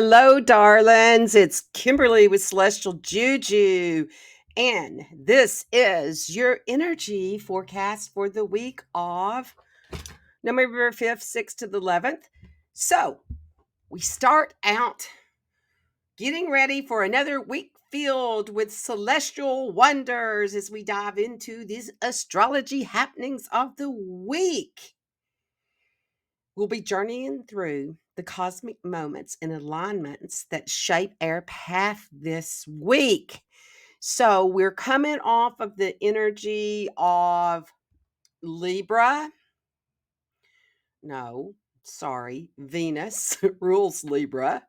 Hello, darlings. It's Kimberly with Celestial Juju. And this is your energy forecast for the week of November 5th, 6th to the 11th. So we start out getting ready for another week filled with celestial wonders as we dive into these astrology happenings of the week. We'll be journeying through the cosmic moments and alignments that shape our path this week. So, we're coming off of the energy of Libra. No, sorry, Venus rules Libra,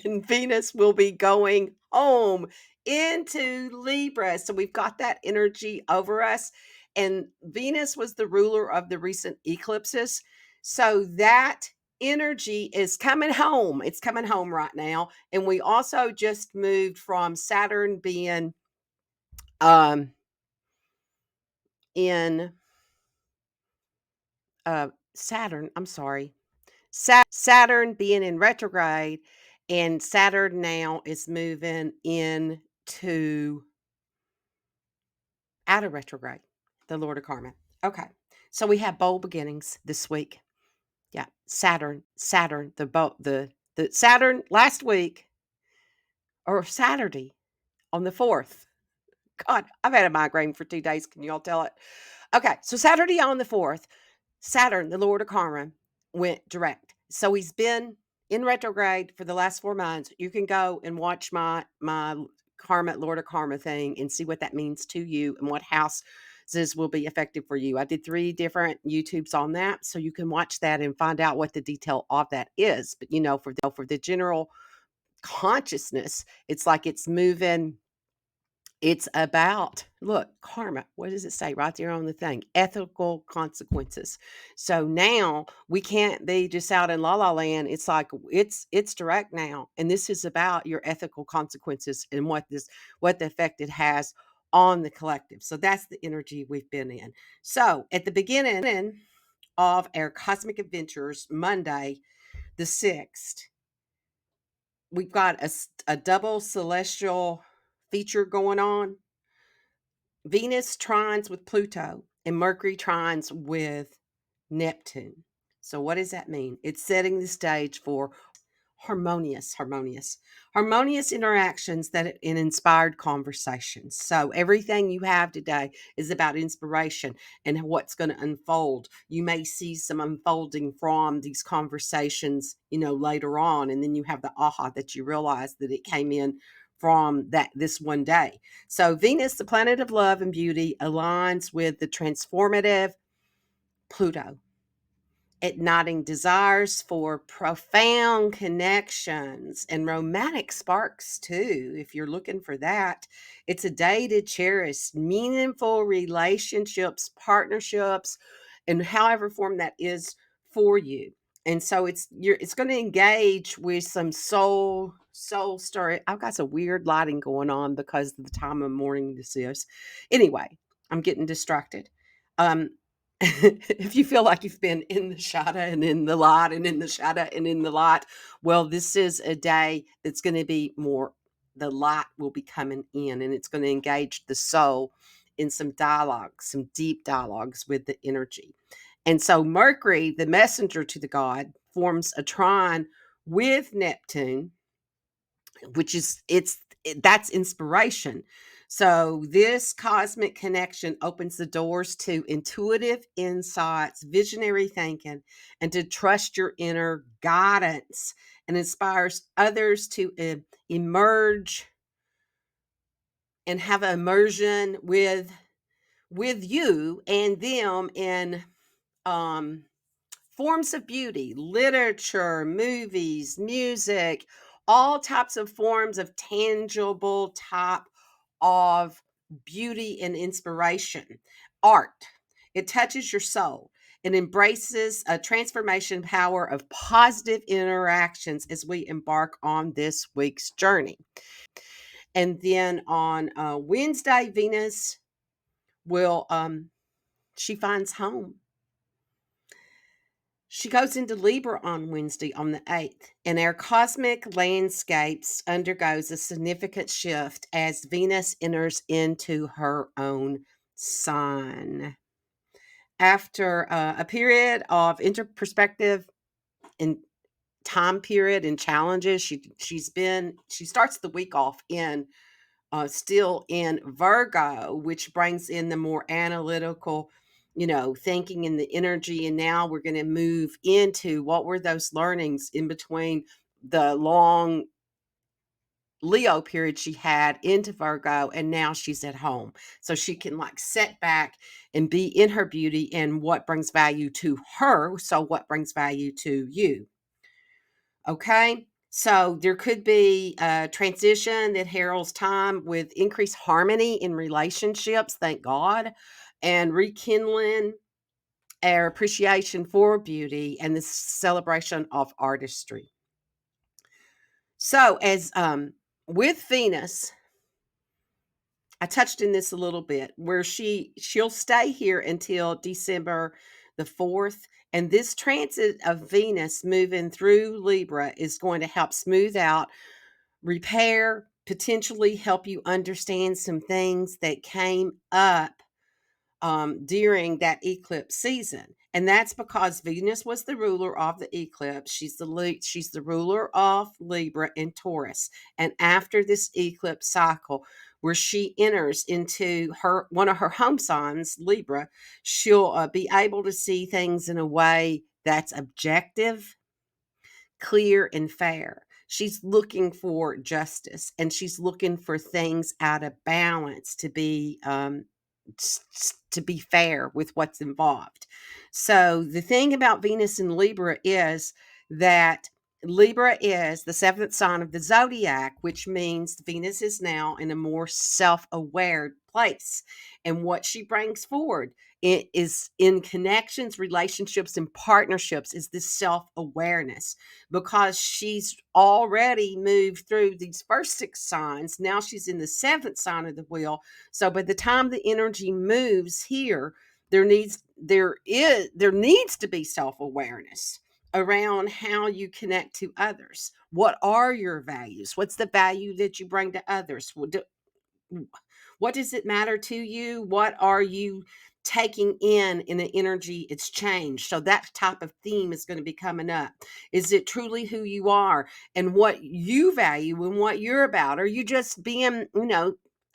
and Venus will be going home into Libra. So, we've got that energy over us. And Venus was the ruler of the recent eclipses. So, that energy is coming home. It's coming home right now. And we also just moved from Saturn being um, in Saturn, I'm sorry, Saturn being in retrograde, and Saturn now is moving into out of retrograde, the Lord of Karma. Okay, so we have bold beginnings this week. Yeah, Saturn, the Saturn last week or Saturday on the 4th. God, I've had a migraine for 2 days. Can you all tell it? Okay, so Saturday on the 4th, Saturn, the Lord of Karma, went direct. So he's been in retrograde for the last 4 months. You can go and watch my Karma, Lord of Karma thing and see what that means to you and what houses will be effective for you. I did 3 different YouTubes on that, so you can watch that and find out what the detail of that is. But for the general consciousness, it's like it's moving. It's about, look, karma. What does it say right there on the thing? Ethical consequences. So now we can't be just out in la la land. It's like it's direct now, and this is about your ethical consequences and what the effect it has on the collective. So that's the energy we've been in. So at the beginning of our cosmic adventures, Monday the 6th, we've got a double celestial feature going on. Venus trines with Pluto and Mercury trines with Neptune. So what does that mean? It's setting the stage for harmonious interactions that in inspired conversations. So everything you have today is about inspiration and what's going to unfold. You may see some unfolding from these conversations, later on, and then you have the aha that you realize that it came in from this one day. So Venus, the planet of love and beauty, aligns with the transformative Pluto, igniting desires for profound connections and romantic sparks too. If you're looking for that, it's a day to cherish meaningful relationships, partnerships, and however form that is for you. And so it's going to engage with some soul story. I've got some weird lighting going on because of the time of morning this is. Anyway, I'm getting distracted. Um, if you feel like you've been in the shadow and in the light and in the shadow and in the light, well, this is a day that's going to be more, the light will be coming in, and it's going to engage the soul in some dialogue, some deep dialogues with the energy. And so Mercury, the messenger to the god, forms a trine with Neptune, which is that's inspiration. So this cosmic connection opens the doors to intuitive insights, visionary thinking, and to trust your inner guidance, and inspires others to emerge and have an immersion with you and them in um forms of beauty, literature, movies, music, all types of forms of tangible type of beauty and inspiration. Art, it touches your soul. It embraces a transformation power of positive interactions as we embark on this week's journey. And then on Wednesday, Venus will, she finds home. She goes into Libra on Wednesday on the 8th, and our cosmic landscapes undergoes a significant shift as Venus enters into her own sign. After a period of interperspective and time period and challenges, she starts the week off in still in Virgo, which brings in the more analytical, thinking and the energy. And now we're going to move into what were those learnings in between the long Leo period she had into Virgo, and now she's at home. So she can like set back and be in her beauty and what brings value to her. So, what brings value to you? Okay. So there could be a transition that heralds time with increased harmony in relationships, thank God, and rekindling our appreciation for beauty and the celebration of artistry. So, as with Venus, I touched in this a little bit, where she'll stay here until December the 4th. And this transit of Venus moving through Libra is going to help smooth out, repair, potentially help you understand some things that came up during that eclipse season. And that's because Venus was the ruler of the eclipse. She's the ruler of Libra and Taurus. And after this eclipse cycle, where she enters into her one of her home signs, Libra, she'll be able to see things in a way that's objective, clear, and fair. She's looking for justice, and she's looking for things out of balance to be fair with what's involved. So the thing about Venus in Libra is that Libra is the seventh sign of the zodiac, which means Venus is now in a more self-aware place. And what she brings forward is in connections, relationships, and partnerships is this self-awareness, because she's already moved through these first six signs. Now she's in the seventh sign of the wheel. So by the time the energy moves here, there needs to be self-awareness around how you connect to others. What are your values? What's the value that you bring to others? What does it matter to you? What are you taking in an energy exchange? So that type of theme is going to be coming up. Is it truly who you are and what you value and what you're about? Are you just being,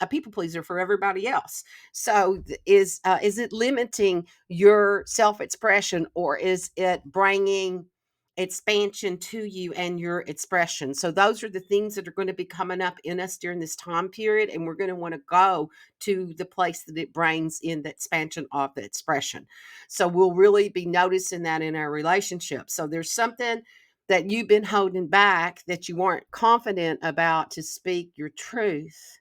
a people pleaser for everybody else? So is it limiting your self-expression, or is it bringing expansion to you and your expression? So those are the things that are going to be coming up in us during this time period, and we're going to want to go to the place that it brings in the expansion of the expression. So we'll really be noticing that in our relationship. So there's something that you've been holding back that you weren't confident about to speak your truth,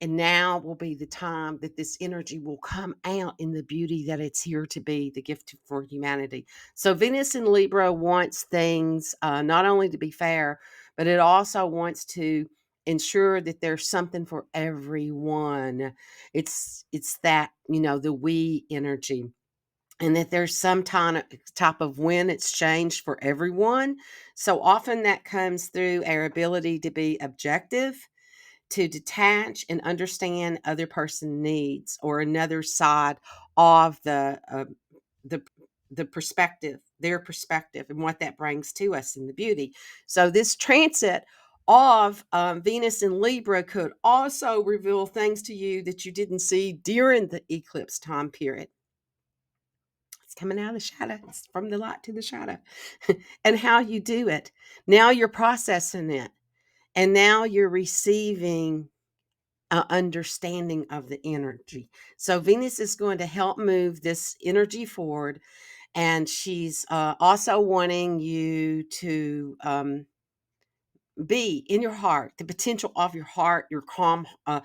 and now will be the time that this energy will come out in the beauty that it's here to be, the gift for humanity. So, Venus in Libra wants things not only to be fair, but it also wants to ensure that there's something for everyone. It's that, the we energy. And that there's some type of win exchange for everyone. So often that comes through our ability to be objective, to detach and understand other person needs or another side of the the perspective, their perspective, and what that brings to us in the beauty. So this transit of Venus in Libra could also reveal things to you that you didn't see during the eclipse time period. It's coming out of the shadow. It's from the light to the shadow. And how you do it. Now you're processing it. And now you're receiving understanding of the energy. So Venus is going to help move this energy forward, and she's also wanting you to be in your heart, the potential of your heart, your calm, a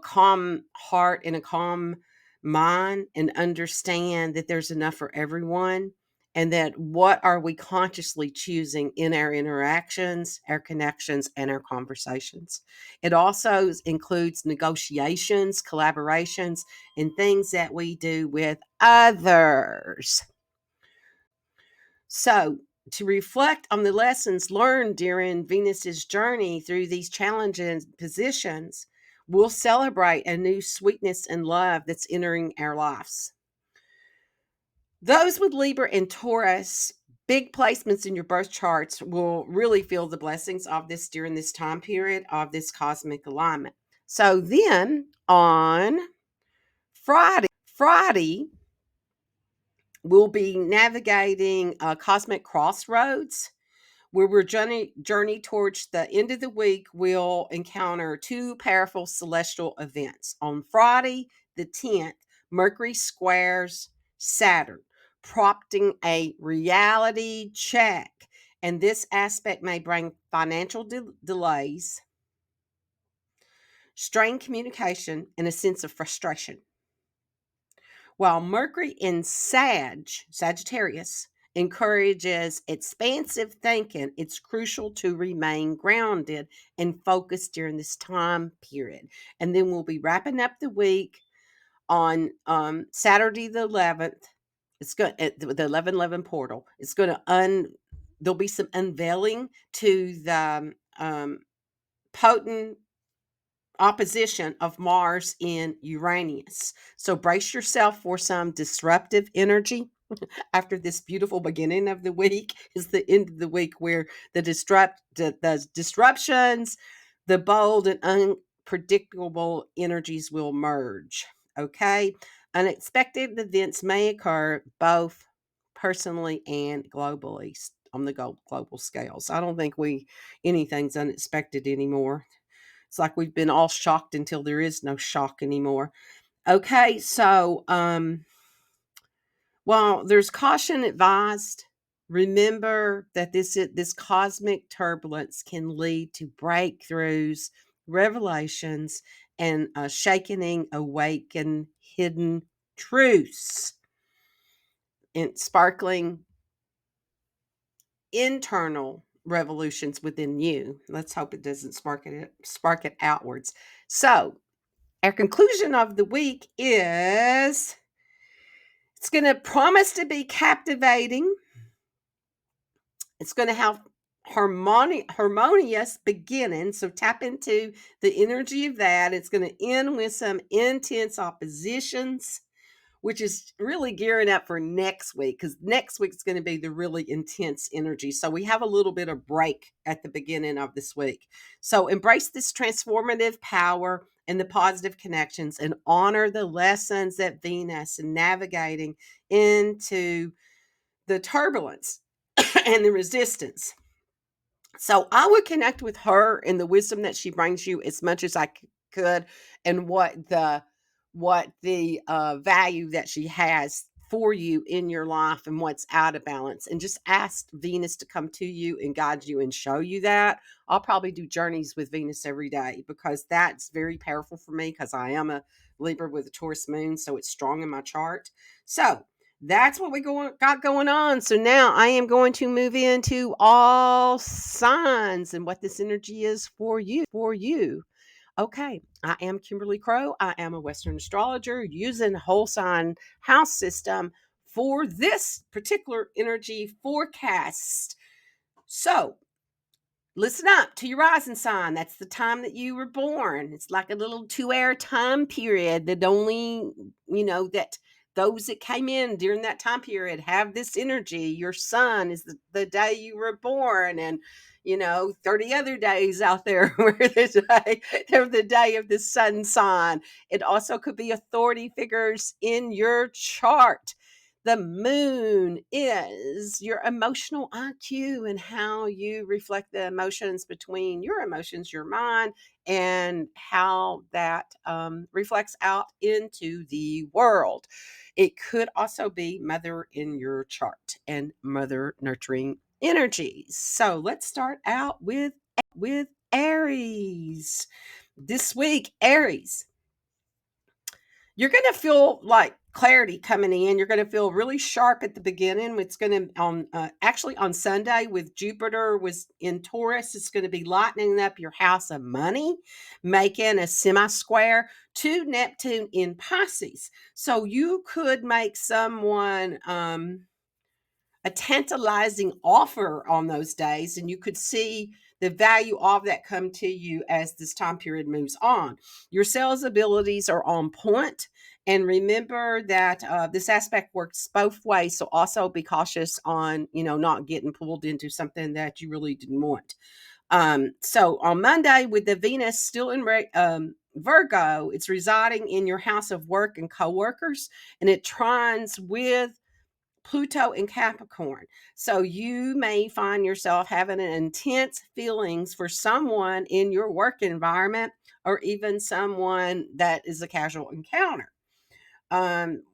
calm heart and a calm mind, and understand that there's enough for everyone. And that what are we consciously choosing in our interactions, our connections, and our conversations? It also includes negotiations, collaborations, and things that we do with others. So, to reflect on the lessons learned during Venus's journey through these challenging positions, we'll celebrate a new sweetness and love that's entering our lives. Those with Libra and Taurus, big placements in your birth charts will really feel the blessings of this during this time period of this cosmic alignment. So then on Friday, we'll be navigating cosmic crossroads where we're journey towards the end of the week. We'll encounter two powerful celestial events. On Friday, the 10th, Mercury squares Saturn, prompting a reality check. And this aspect may bring financial delays, strained communication, and a sense of frustration. While Mercury in Sagittarius encourages expansive thinking, it's crucial to remain grounded and focused during this time period. And then we'll be wrapping up the week on Saturday the 11th. It's going at the 1111 portal. It's going to there'll be some unveiling to the potent opposition of Mars in Uranus. So brace yourself for some disruptive energy after this beautiful beginning of the week. Is the end of the week where the disruptions, the bold and unpredictable energies will merge. Okay, unexpected events may occur both personally and globally on the global scales. I don't think anything's unexpected anymore. It's like we've been all shocked until there is no shock anymore. Okay, so while there's caution advised, remember that this cosmic turbulence can lead to breakthroughs, revelations, and shaking awaken hidden truths and sparkling internal revolutions within you. Let's hope it doesn't spark it outwards. So, our conclusion of the week is it's going to promise to be captivating. It's going to have harmonious beginning. So tap into the energy of that. It's going to end with some intense oppositions, which is really gearing up for next week, because next week's going to be the really intense energy. So we have a little bit of break at the beginning of this week. So embrace this transformative power and the positive connections and honor the lessons that Venus and navigating into the turbulence and the resistance. So I would connect with her and the wisdom that she brings you as much as I could, and what the value that she has for you in your life and what's out of balance, and just ask Venus to come to you and guide you and show you that. I'll probably do journeys with Venus every day because that's very powerful for me, because I am a Libra with a Taurus moon, so it's strong in my chart. So that's what we got going on. So now I am going to move into all signs and what this energy is for you. Okay, I am Kimberly Crow. I am a Western astrologer using whole sign house system for this particular energy forecast. So listen up to your rising sign. That's the time that you were born. It's like a little 2-hour time period that only, that those that came in during that time period have this energy. Your sun is the day you were born, and 30 other days out there where they're the day of the sun sign. It also could be authority figures in your chart. The moon is your emotional IQ and how you reflect the emotions between your emotions, your mind, and how that reflects out into the world. It could also be mother in your chart and mother nurturing energies. So let's start out with Aries. This week, Aries, you're going to feel like clarity coming in. You're going to feel really sharp at the beginning. It's going to actually on Sunday with Jupiter was in Taurus. It's going to be lightening up your house of money, making a semi-square to Neptune in Pisces. So you could make someone a tantalizing offer on those days, and you could see the value of that come to you as this time period moves on. Your sales abilities are on point, and remember that this aspect works both ways. So also be cautious on, not getting pulled into something that you really didn't want. So on Monday, with the Venus still in Virgo, it's residing in your house of work and coworkers, and it trines with Pluto and Capricorn. So you may find yourself having an intense feelings for someone in your work environment, or even someone that is a casual encounter. Um,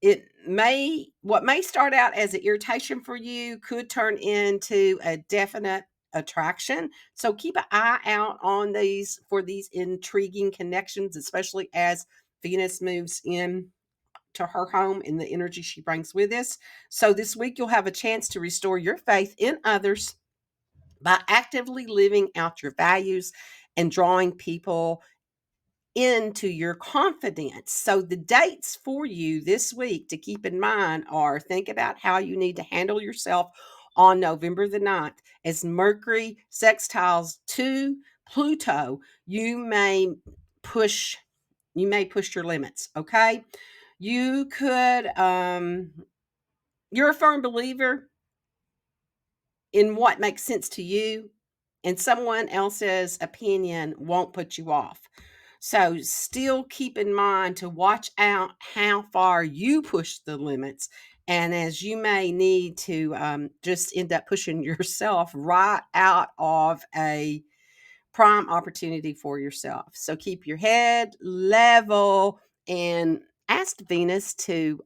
what may start out as an irritation for you could turn into a definite attraction. So keep an eye out on these for these intriguing connections, especially as Venus moves in to her home and the energy she brings with us. So this week you'll have a chance to restore your faith in others by actively living out your values and drawing people into your confidence. So the dates for you this week to keep in mind are: think about how you need to handle yourself on November the 9th. As Mercury sextiles to Pluto, push you may push your limits, okay? You could you're a firm believer in what makes sense to you, and someone else's opinion won't put you off. So still keep in mind to watch out how far you push the limits, and as you may need to just end up pushing yourself right out of a prime opportunity for yourself. So keep your head level and ask Venus to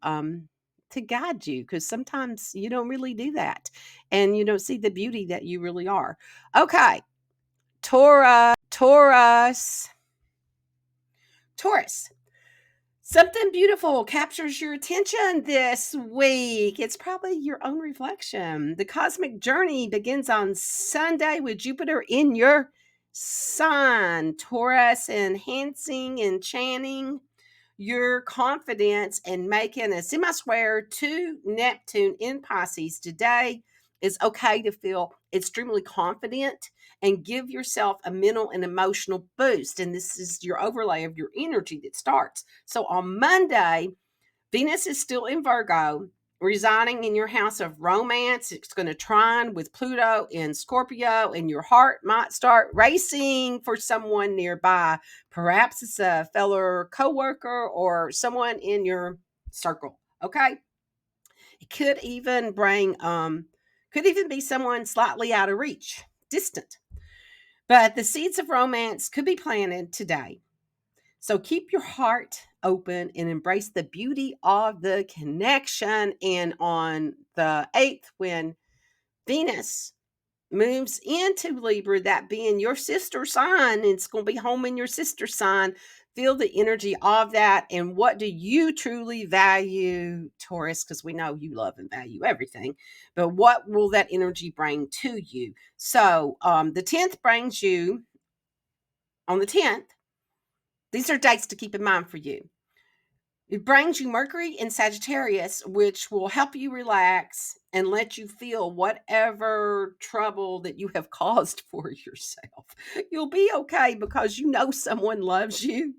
guide you, because sometimes you don't really do that and you don't see the beauty that you really are. Okay, Taurus. Something beautiful captures your attention this week. It's probably your own reflection. The cosmic journey begins on Sunday with Jupiter in your sign, Taurus, enhancing and chanting your confidence and making a semi-square to Neptune in Pisces. Today is okay to feel extremely confident and give yourself a mental and emotional boost. And this is your overlay of your energy that starts. So on Monday, Venus is still in Virgo, residing in your house of romance. It's going to trine with Pluto in Scorpio, and your heart might start racing for someone nearby. Perhaps it's a fellow coworker or someone in your circle. Okay, it could even be someone slightly out of reach, distant. But the seeds of romance could be planted today. So keep your heart open and embrace the beauty of the connection. And on the 8th, when Venus moves into Libra, that being your sister sign, it's going to be home in your sister sign. Feel the energy of that. And what do you truly value, Taurus? Because we know you love and value everything. But what will that energy bring to you? So the 10th brings you, on the 10th, these are dates to keep in mind for you. It brings you Mercury in Sagittarius, which will help you relax and let you feel whatever trouble that you have caused for yourself. You'll be okay because you know someone loves you,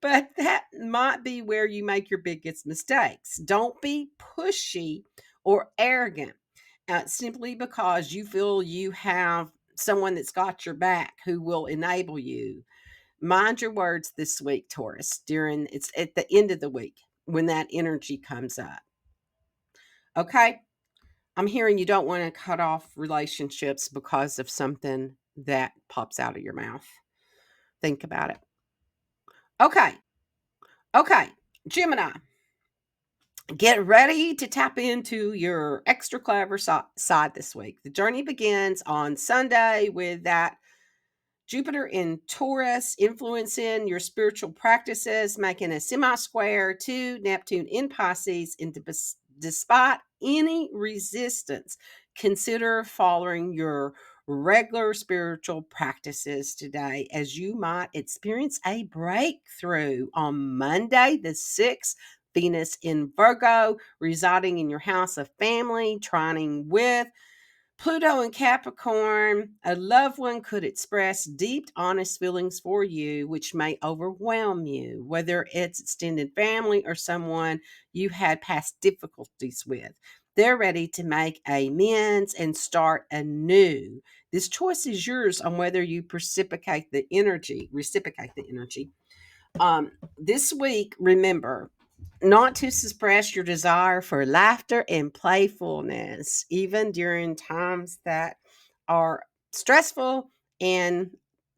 but that might be where you make your biggest mistakes. Don't be pushy or arrogant simply because you feel you have someone that's got your back who will enable you. Mind your words this week, Taurus, it's at the end of the week when that energy comes up. Okay? I'm hearing you don't want to cut off relationships because of something that pops out of your mouth. Think about it. Okay. Okay. Gemini, get ready to tap into your extra clever side this week. The journey begins on Sunday with that Jupiter in Taurus influencing your spiritual practices, making a semi-square to Neptune in Pisces. And despite any resistance, consider following your regular spiritual practices today, as you might experience a breakthrough. On Monday, the 6th, Venus in Virgo, residing in your house of family, trining with Pluto in Capricorn. A loved one could express deep, honest feelings for you, which may overwhelm you, whether it's extended family or someone you had past difficulties with. They're ready to make amends and start anew. This choice is yours on whether you reciprocate the energy. This week, remember not to suppress your desire for laughter and playfulness, even during times that are stressful and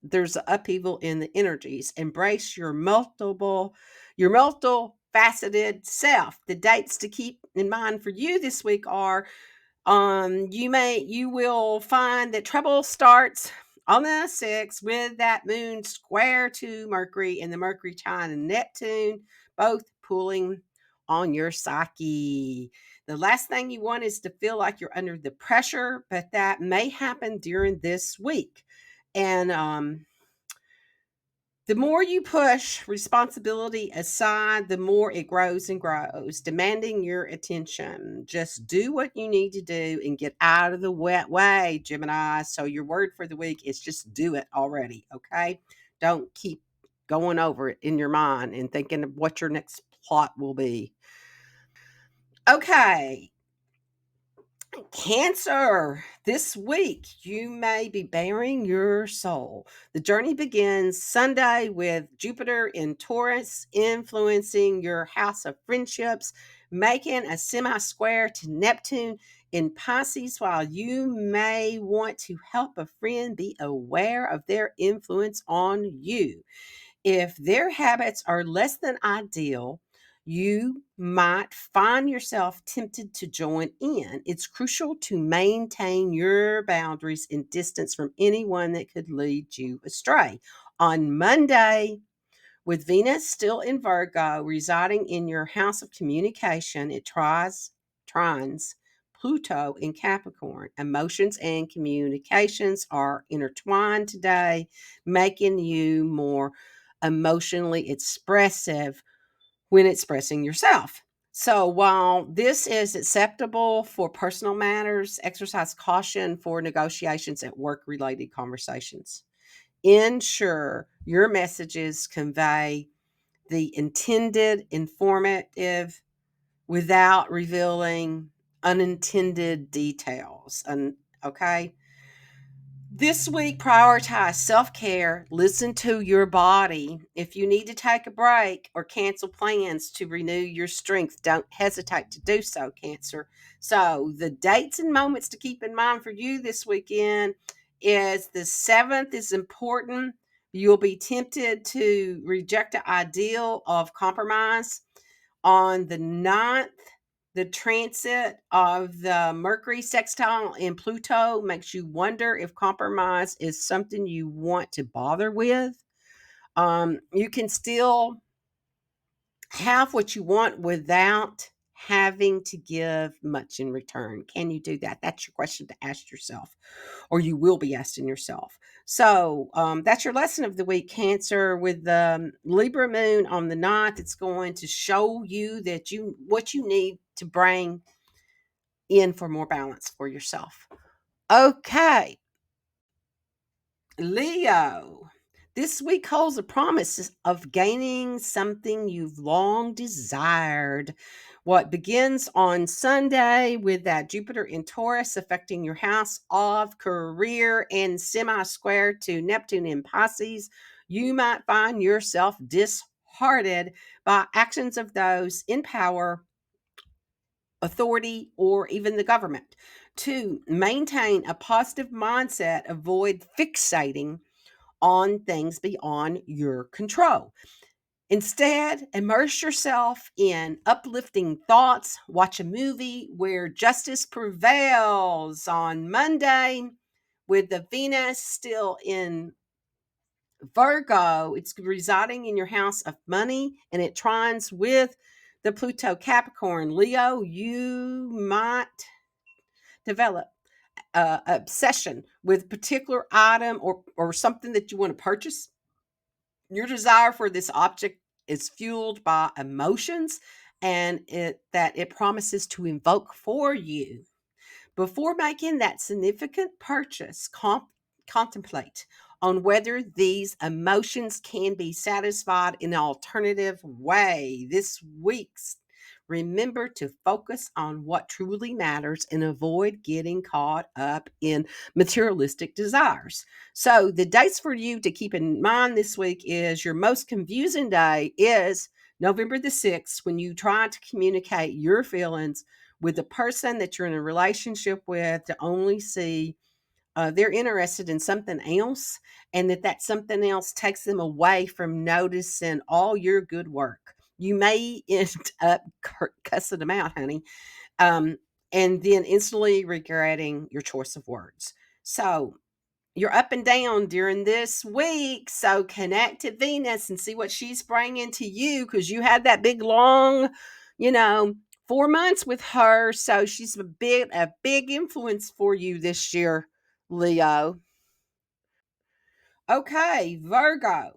there's upheaval in the energies. Embrace your multiple faceted self. The dates to keep in mind for you this week are you will find that trouble starts on the 6th with that moon square to Mercury and the Mercury trine and Neptune, both pulling on your psyche. The last thing you want is to feel like you're under the pressure, but that may happen during this week. And the more you push responsibility aside, the more it grows and grows, demanding your attention. Just do what you need to do and get out of the wet way, Gemini. So, your word for the week is just do it already, okay? Don't keep going over it in your mind and thinking of what your next plot will be. Okay, Cancer, this week you may be bearing your soul. The journey begins Sunday with Jupiter in Taurus influencing your house of friendships, making a semi square to Neptune in Pisces. While you may want to help a friend, be aware of their influence on you. If their habits are less than ideal, you might find yourself tempted to join in. It's crucial to maintain your boundaries and distance from anyone that could lead you astray. On Monday, with Venus still in Virgo, residing in your house of communication, it trines Pluto in Capricorn. Emotions and communications are intertwined today, making you more emotionally expressive when expressing yourself. So, while this is acceptable for personal matters, exercise caution for negotiations at work related conversations. Ensure your messages convey the intended informative without revealing unintended details. And okay, this week, prioritize self care. Listen to your body. If you need to take a break or cancel plans to renew your strength, don't hesitate to do so, Cancer. So, the dates and moments to keep in mind for you this weekend is the 7th is important. You'll be tempted to reject the ideal of compromise. On the 9th, the transit of the Mercury sextile in Pluto makes you wonder if compromise is something you want to bother with. You can still have what you want without having to give much in return. Can you do that? That's your question to ask yourself, or you will be asking yourself. So that's your lesson of the week, Cancer. With the Libra moon on the 9th, it's going to show you that what you need to bring in for more balance for yourself. Okay, Leo. This week holds a promise of gaining something you've long desired. What begins on Sunday with that Jupiter in Taurus affecting your house of career and semi square to Neptune in Pisces, you might find yourself disheartened by actions of those in power, authority, or even the government. To maintain a positive mindset, avoid fixating on things beyond your control. Instead, immerse yourself in uplifting thoughts. Watch a movie where justice prevails. On Monday, with the Venus still in Virgo, it's residing in your house of money and it trines with the Pluto Capricorn. Leo, you might develop obsession with a particular item or something that you want to purchase. Your desire for this object is fueled by emotions and it promises to invoke for you. Before making that significant purchase, contemplate on whether these emotions can be satisfied in an alternative way. This week's remember to focus on what truly matters and avoid getting caught up in materialistic desires. So, the dates for you to keep in mind this week is your most confusing day is November the 6th when you try to communicate your feelings with the person that you're in a relationship with to only see they're interested in something else, and that something else takes them away from noticing all your good work. You may end up cussing them out, honey, um, and then instantly regretting your choice of words. So you're up and down during this week. So connect to Venus and see what she's bringing to you, because you had that big, long, you know, 4 months with her. So she's a big influence for you this year, Leo. Okay, Virgo.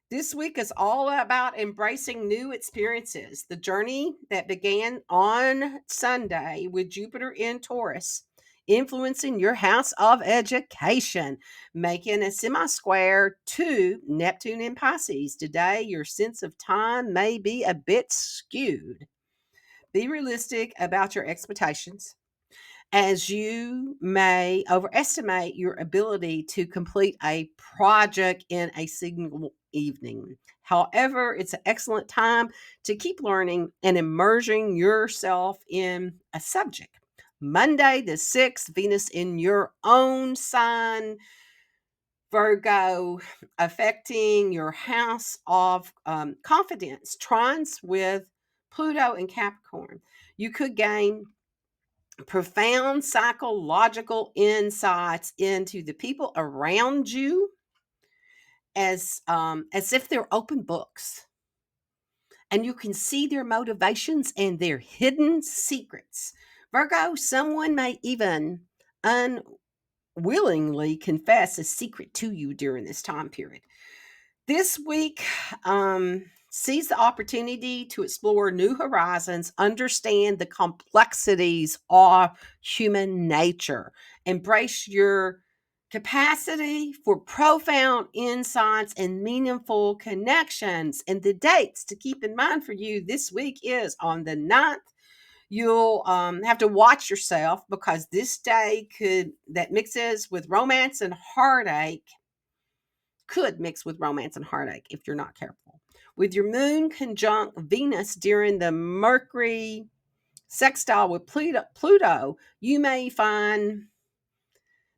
This week is all about embracing new experiences. The journey that began on Sunday with Jupiter in Taurus, influencing your house of education, making a semi square to Neptune in Pisces. Today, your sense of time may be a bit skewed. Be realistic about your expectations, as you may overestimate your ability to complete a project in a single evening. However, it's an excellent time to keep learning and immersing yourself in a subject. Monday the 6th, Venus in your own sign, Virgo, affecting your house of confidence, trines with Pluto and Capricorn. You could gain profound psychological insights into the people around you, as if they're open books, and you can see their motivations and their hidden secrets. Virgo, someone may even unwillingly confess a secret to you during this time period. This week sees the opportunity to explore new horizons, understand the complexities of human nature, embrace your capacity for profound insights and meaningful connections. And the dates to keep in mind for you this week is on the 9th. You'll have to watch yourself, because this day that mixes with romance and heartache could mix with romance and heartache if you're not careful. With your moon conjunct Venus during the Mercury sextile with Pluto, you may find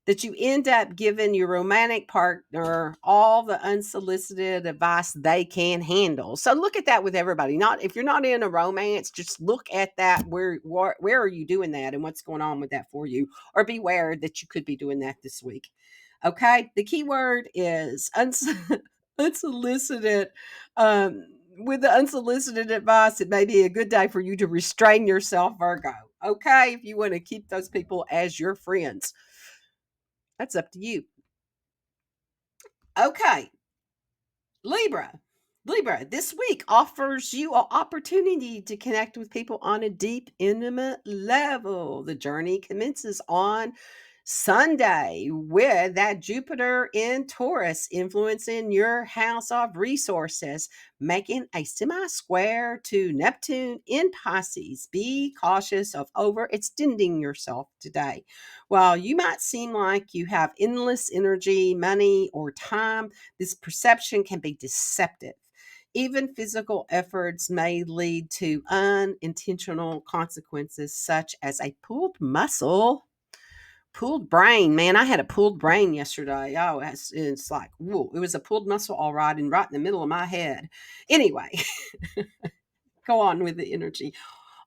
that you end up giving your romantic partner all the unsolicited advice they can handle. So look at that with everybody. Not if you're not in a romance, just look at that. Where are you doing that, and what's going on with that for you? Or beware that you could be doing that this week. Okay, the key word is unsolicited. Um, with the unsolicited advice, it may be a good day for you to restrain yourself, Virgo. Okay, if you want to keep those people as your friends, that's up to you. Okay, Libra. Libra, this week offers you an opportunity to connect with people on a deep, intimate level. The journey commences on Sunday with that Jupiter in Taurus influencing your house of resources, making a semi square to Neptune in Pisces. Be cautious of overextending yourself today. While you might seem like you have endless energy, money, or time, this perception can be deceptive. Even physical efforts may lead to unintentional consequences, such as a pulled brain. Man, I had a pulled brain yesterday. Oh, it's like, whoa, it was a pulled muscle, all right, and right in the middle of my head. Anyway, go on with the energy.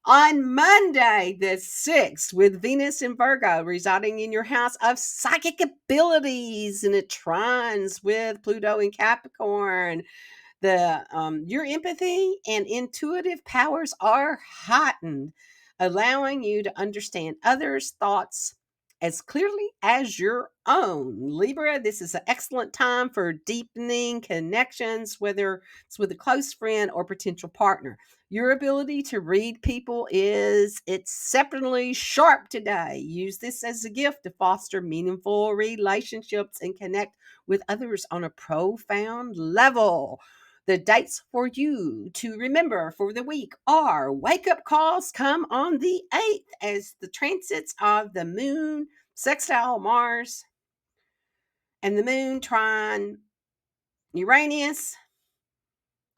On Monday, the 6th, with Venus in Virgo residing in your house of psychic abilities, and it trines with Pluto in Capricorn. Your empathy and intuitive powers are heightened, allowing you to understand others' thoughts as clearly as your own. Libra, this is an excellent time for deepening connections, whether it's with a close friend or potential partner. Your ability to read people is exceptionally sharp today. Use this as a gift to foster meaningful relationships and connect with others on a profound level. The dates for you to remember for the week are wake up calls come on the 8th as the transits of the moon, sextile Mars, and the moon trine Uranus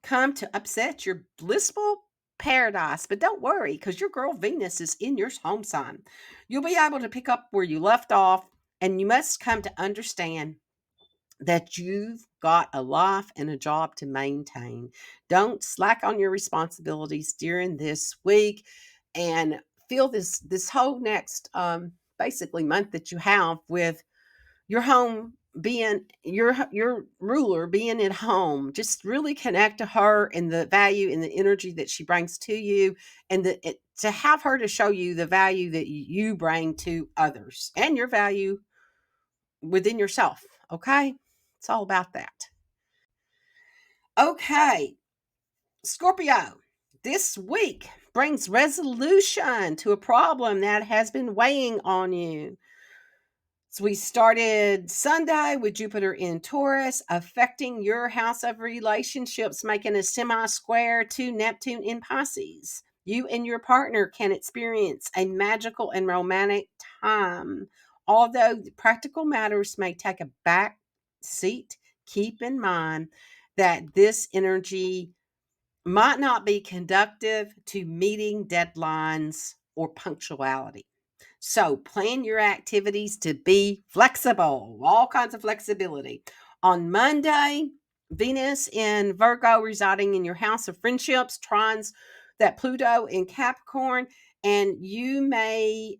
come to upset your blissful paradise. But don't worry, because your girl Venus is in your home sign. You'll be able to pick up where you left off, and you must come to understand that you've got a life and a job to maintain. Don't slack on your responsibilities during this week, and feel this whole next basically month that you have with your home being your ruler being at home. Just really connect to her and the value and the energy that she brings to you, and to have her to show you the value that you bring to others and your value within yourself. Okay, it's all about that. Okay, Scorpio, this week brings resolution to a problem that has been weighing on you. So we started Sunday with Jupiter in Taurus, affecting your house of relationships, making a semi square to Neptune in Pisces. You and your partner can experience a magical and romantic time. Although the practical matters may take a back seat, keep in mind that this energy might not be conductive to meeting deadlines or punctuality. So plan your activities to be flexible, all kinds of flexibility. On Monday, Venus in Virgo residing in your house of friendships, trines that Pluto in Capricorn, and you may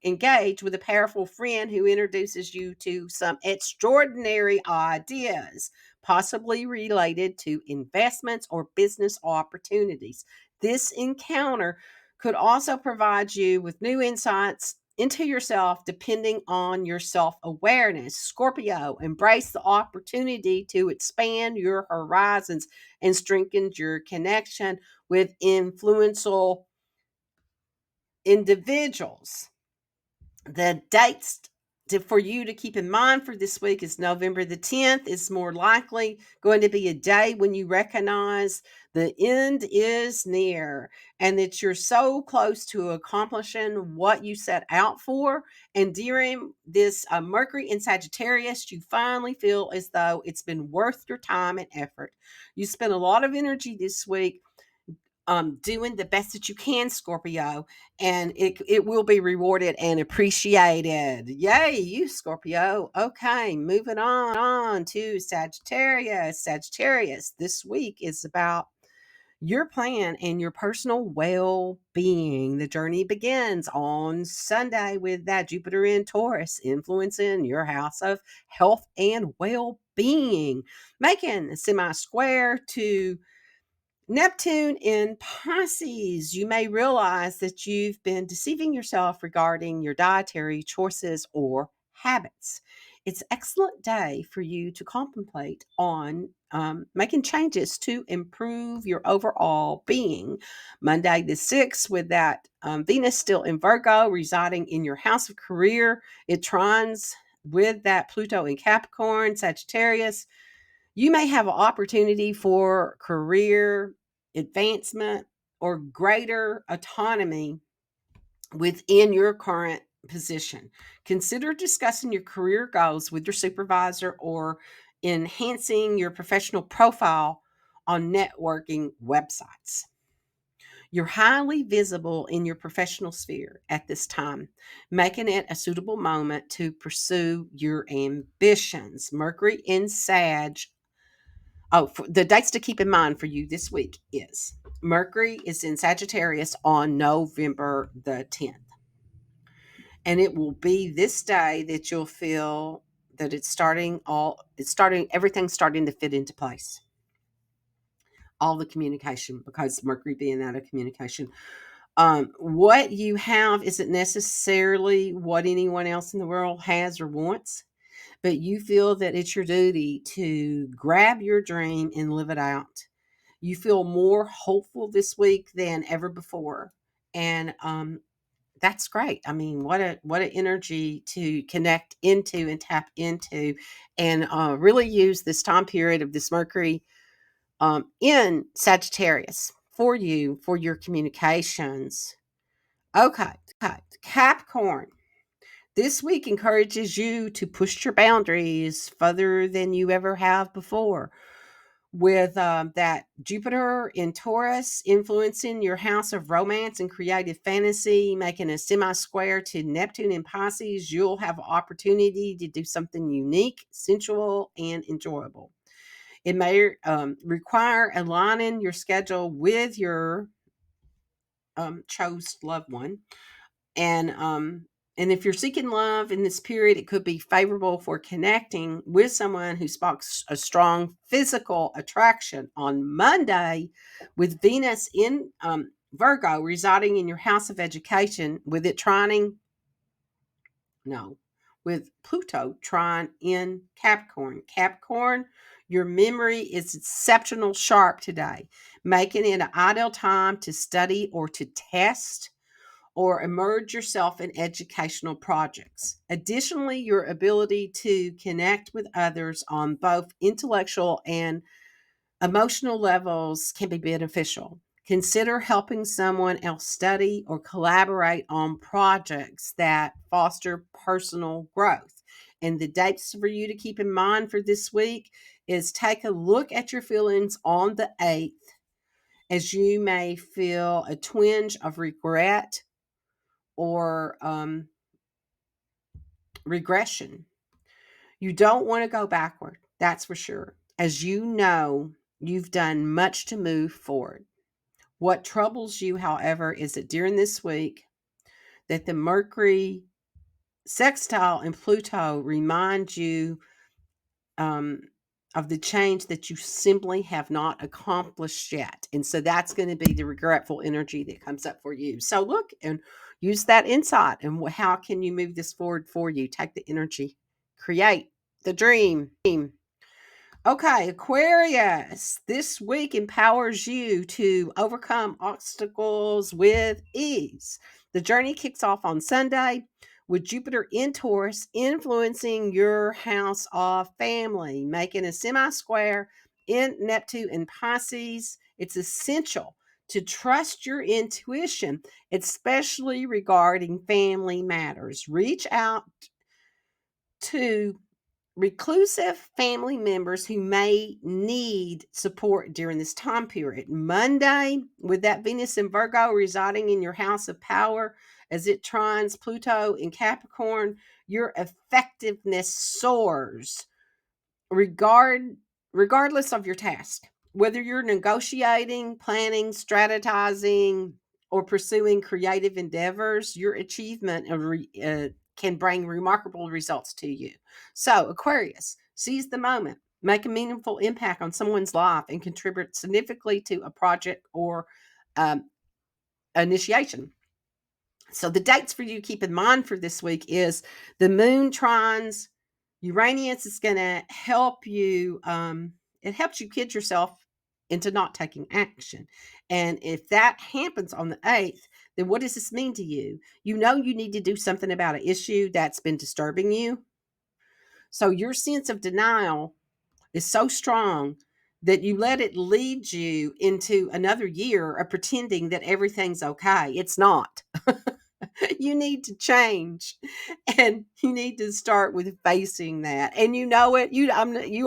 engage with a powerful friend who introduces you to some extraordinary ideas, possibly related to investments or business opportunities. This encounter could also provide you with new insights into yourself depending on your self-awareness. Scorpio, embrace the opportunity to expand your horizons and strengthen your connection with influential individuals. The dates for you to keep in mind for this week is November the 10th is more likely going to be a day when you recognize the end is near and that you're so close to accomplishing what you set out for. And during this Mercury in Sagittarius, you finally feel as though it's been worth your time and effort. You spent a lot of energy this week doing the best that you can, Scorpio, and it will be rewarded and appreciated. Yay, you Scorpio. Okay, moving on to Sagittarius. Sagittarius, this week is about your plan and your personal well-being. The journey begins on Sunday with that Jupiter in Taurus influencing your house of health and well-being, making a semi-square to Neptune in Pisces. You may realize that you've been deceiving yourself regarding your dietary choices or habits. It's an excellent day for you to contemplate on making changes to improve your overall being. Monday the 6th, with that Venus still in Virgo, residing in your house of career, it trines with that Pluto in Capricorn, Sagittarius. You may have an opportunity for career advancement or greater autonomy within your current position. Consider discussing your career goals with your supervisor or enhancing your professional profile on networking websites. You're highly visible in your professional sphere at this time, making it a suitable moment to pursue your ambitions. Mercury in Sag. Oh, the dates to keep in mind for you this week is Mercury is in Sagittarius on November the 10th. And it will be this day that you'll feel that everything's starting to fit into place. All the communication, because Mercury being out of communication. What you have isn't necessarily what anyone else in the world has or wants, but you feel that it's your duty to grab your dream and live it out. You feel more hopeful this week than ever before. And that's great. I mean, what an energy to connect into and tap into, and really use this time period of this Mercury in Sagittarius for you for your communications. Okay, okay, Capricorn. This week encourages you to push your boundaries further than you ever have before. With that Jupiter in Taurus influencing your house of romance and creative fantasy, making a semi square to Neptune in Pisces, you'll have opportunity to do something unique, sensual, and enjoyable. It may require aligning your schedule with your chose loved one, and if you're seeking love in this period, it could be favorable for connecting with someone who sparks a strong physical attraction. On Monday, with Venus in Virgo residing in your house of education, with it trining, no, with Pluto trine in Capricorn. Capricorn, your memory is exceptional sharp today, making it an ideal time to study or to test or immerse yourself in educational projects. Additionally, your ability to connect with others on both intellectual and emotional levels can be beneficial. Consider helping someone else study or collaborate on projects that foster personal growth. And the dates for you to keep in mind for this week is take a look at your feelings on the 8th, as you may feel a twinge of regret or regression. You don't want to go backward, that's for sure. As you know, you've done much to move forward. What troubles you, however, is that during this week, that the Mercury sextile and Pluto remind you um, of the change that you simply have not accomplished yet. And so that's going to be the regretful energy that comes up for you. So look and use that insight, and how can you move this forward for you? Take the energy, create the dream. Okay, Aquarius, this week empowers you to overcome obstacles with ease. The journey kicks off on Sunday with Jupiter in Taurus influencing your house of family, making a semi square in Neptune and Pisces. It's essential to trust your intuition, especially regarding family matters. Reach out to reclusive family members who may need support during this time period. Monday, with that Venus in Virgo residing in your house of power as it trines Pluto in Capricorn, your effectiveness soars regard regardless of your task. Whether you're negotiating, planning, strategizing, or pursuing creative endeavors, your achievement can bring remarkable results to you. So, Aquarius, seize the moment, make a meaningful impact on someone's life, and contribute significantly to a project or um, initiation. So the dates for you to keep in mind for this week is the moon trines Uranus. Is going to help you. It helps you kid yourself into not taking action. And if that happens on the 8th, then what does this mean to you? You know you need to do something about an issue that's been disturbing you. So your sense of denial is so strong that you let it lead you into another year of pretending that everything's okay. It's not. You need to change, and you need to start with facing that. And you know it. You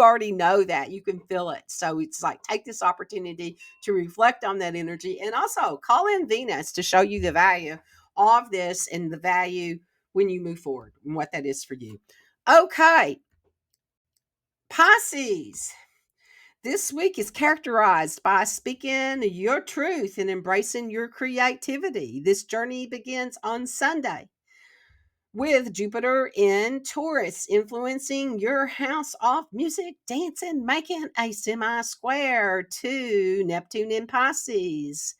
already know that. You can feel it. So it's like, take this opportunity to reflect on that energy, and also call in Venus to show you the value of this and the value when you move forward and what that is for you. Okay, Pisces. This week is characterized by speaking your truth and embracing your creativity. This journey begins on Sunday with Jupiter in Taurus influencing your house of music, dancing, making a semi square to Neptune in Pisces.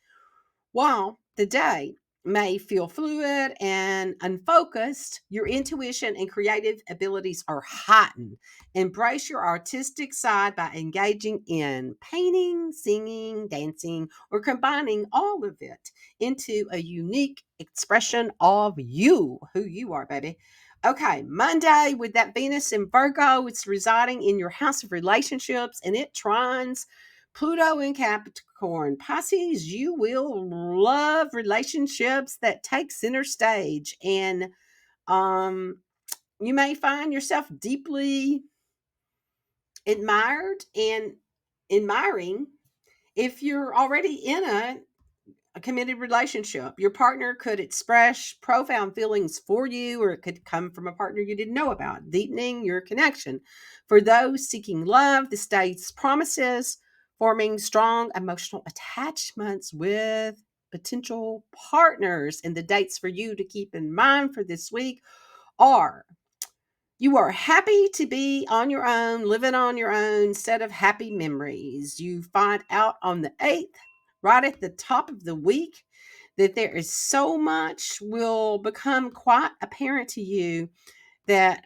While The day may feel fluid and unfocused. Your intuition and creative abilities are heightened. Embrace your artistic side by engaging in painting, singing, dancing, or combining all of it into a unique expression of you, who you are, baby. Okay, Monday with that Venus in Virgo, it's residing in your house of relationships and it trines Pluto in Capricorn. Pisces, you will love relationships that take center stage. And um, you may find yourself deeply admired and admiring if you're already in a committed relationship. Your partner could express profound feelings for you, or it could come from a partner you didn't know about, deepening your connection. For those seeking love, the states promises forming strong emotional attachments with potential partners. And the dates for you to keep in mind for this week are: you are happy to be on your own, living on your own set of happy memories. You find out on the 8th, right at the top of the week, that there is so much will become quite apparent to you that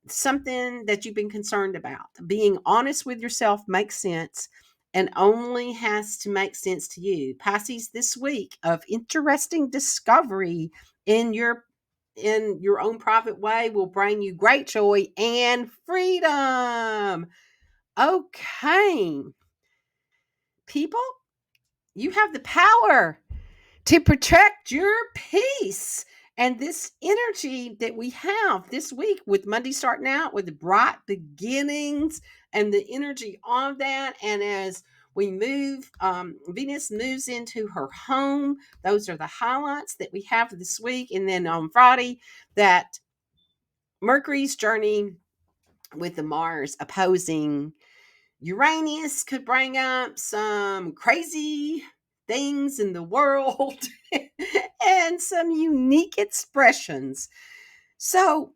something that you've been concerned about. Being honest with yourself makes sense and only has to make sense to you. Pisces, this week of interesting discovery in your own private way will bring you great joy and freedom. Okay, people, you have the power to protect your peace. And this energy that we have this week, with Monday starting out with bright beginnings and the energy on that. And as we move, Venus moves into her home. Those are the highlights that we have this week. And then on Friday, that Mercury's journey with the Mars opposing Uranus could bring up some crazy things in the world and some unique expressions. So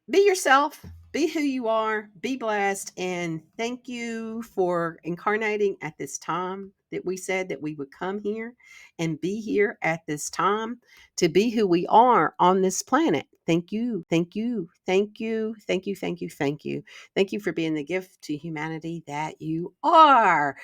be yourself, be who you are, be blessed, and thank you for incarnating at this time that we said that we would come here and be here at this time to be who we are on this planet. Thank you, thank you, thank you, thank you, thank you, thank you. Thank you for being the gift to humanity that you are.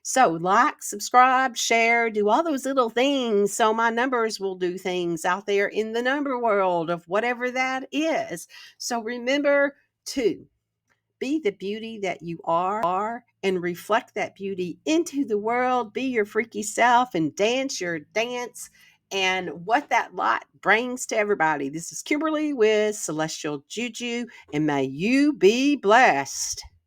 So, like, subscribe, share, do all those little things so my numbers will do things out there in the number world of whatever that is. So remember to be the beauty that you are and reflect that beauty into the world. Be your freaky self and dance your dance and what that light brings to everybody. This is Kimberly with Celestial Juju, and may you be blessed.